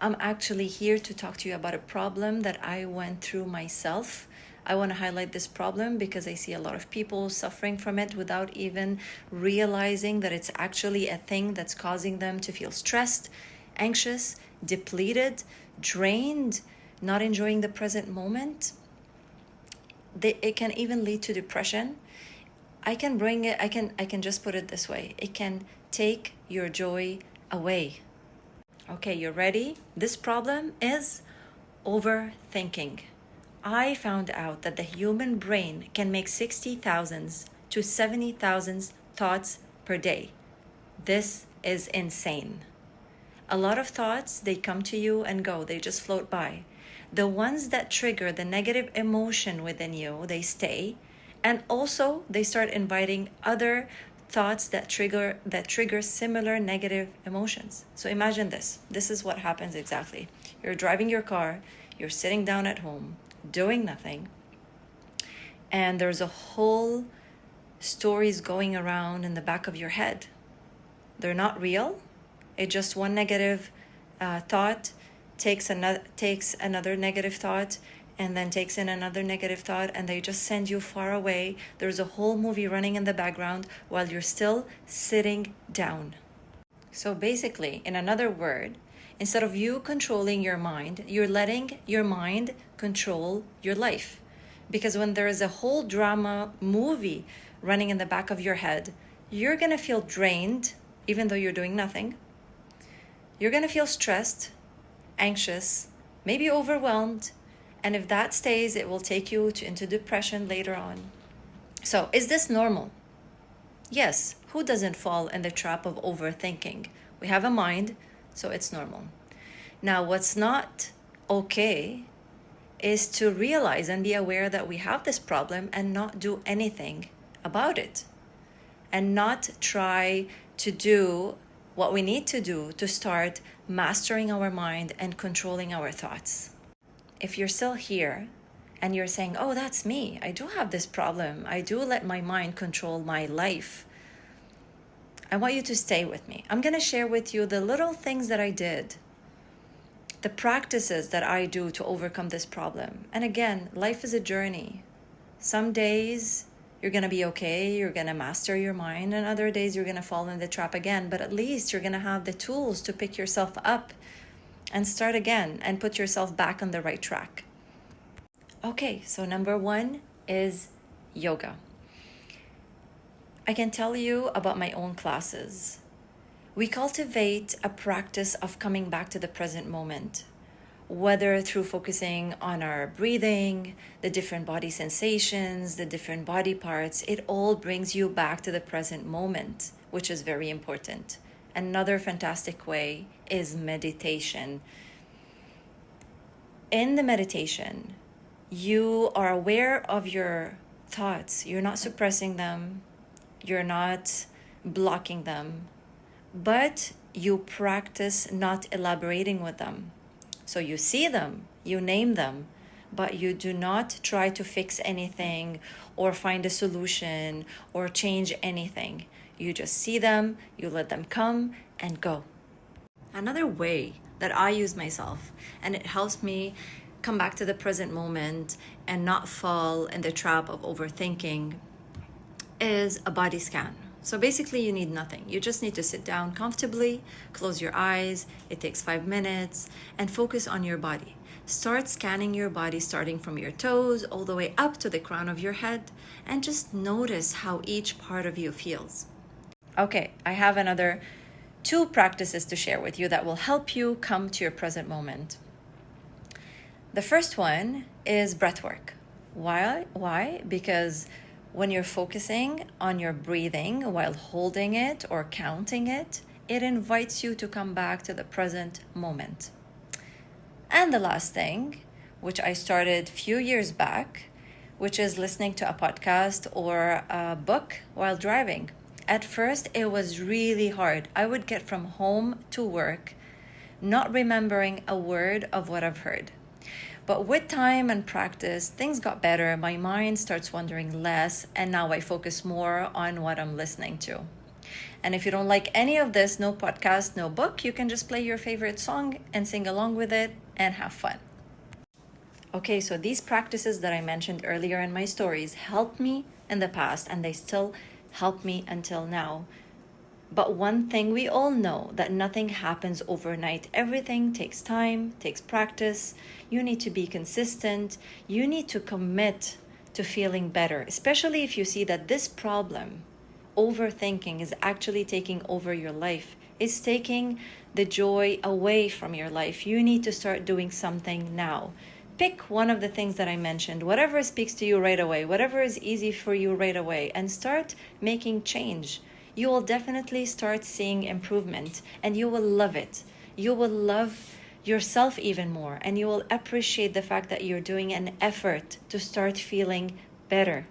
I'm actually here to talk to you about a problem that I went through myself. I want to highlight this problem because I see a lot of people suffering from it without even realizing that it's actually a thing that's causing them to feel stressed, anxious, depleted, drained, not enjoying the present moment. It can even lead to depression. I can just put it this way. It can take your joy away. Okay, you ready? This problem is overthinking. I found out that the human brain can make 60,000 to 70,000 thoughts per day. This is insane. A lot of thoughts, they come to you and go, they just float by. The ones that trigger the negative emotion within you, they stay. And also, they start inviting other thoughts that trigger similar negative emotions. So imagine this. This is what happens exactly. You're driving your car, you're sitting down at home, doing nothing, and there's a whole stories going around in the back of your head. They're not real. It's just one negative thought takes another negative thought, and then takes in another negative thought, and they just send you far away. There's a whole movie running in the background while you're still sitting down. So basically, in another word, instead of you controlling your mind, you're letting your mind control your life. Because when there is a whole drama movie running in the back of your head, you're going to feel drained, even though you're doing nothing. You're going to feel stressed, anxious, maybe overwhelmed. And if that stays, it will take you into depression later on. So is this normal? Yes, who doesn't fall in the trap of overthinking? We have a mind, so it's normal. Now, what's not okay is to realize and be aware that we have this problem and not do anything about it. And not try to do what we need to do to start mastering our mind and controlling our thoughts. If you're still here and you're saying, oh, that's me, I do have this problem, I do let my mind control my life, I want you to stay with me. I'm going to share with you the little things that I did, the practices that I do to overcome this problem. And again, life is a journey. Some days you're going to be okay, you're going to master your mind, and other days you're going to fall in the trap again. But at least you're going to have the tools to pick yourself up and start again and put yourself back on the right track. Okay, so number one is yoga. I can tell you about my own classes. We cultivate a practice of coming back to the present moment, whether through focusing on our breathing, the different body sensations, the different body parts. It all brings you back to the present moment, which is very important. Another fantastic way is meditation. In the meditation, you are aware of your thoughts. You're not suppressing them. You're not blocking them. But you practice not elaborating with them. So you see them, you name them, but you do not try to fix anything or find a solution or change anything. You just see them, you let them come and go. Another way that I use myself, and it helps me come back to the present moment and not fall in the trap of overthinking, is a body scan. So basically you need nothing. You just need to sit down comfortably, close your eyes, it takes 5 minutes, and focus on your body. Start scanning your body starting from your toes all the way up to the crown of your head, and just notice how each part of you feels. Okay, I have another 2 practices to share with you that will help you come to your present moment. The first one is breath work. Why? Because when you're focusing on your breathing while holding it or counting it, it invites you to come back to the present moment. And the last thing, which I started a few years back, which is listening to a podcast or a book while driving. At first, it was really hard. I would get from home to work, not remembering a word of what I've heard. But with time and practice, things got better. My mind starts wandering less, and now I focus more on what I'm listening to. And if you don't like any of this, no podcast, no book, you can just play your favorite song and sing along with it and have fun. Okay, so these practices that I mentioned earlier in my stories helped me in the past, and they still help me until now. But one thing we all know, that nothing happens overnight. Everything takes time, takes practice. You need to be consistent. You need to commit to feeling better, especially if you see that this problem, overthinking, is actually taking over your life. It's taking the joy away from your life. You need to start doing something now. Pick one of the things that I mentioned, whatever speaks to you right away, whatever is easy for you right away, and start making change. You will definitely start seeing improvement, and you will love it. You will love yourself even more, and you will appreciate the fact that you're doing an effort to start feeling better.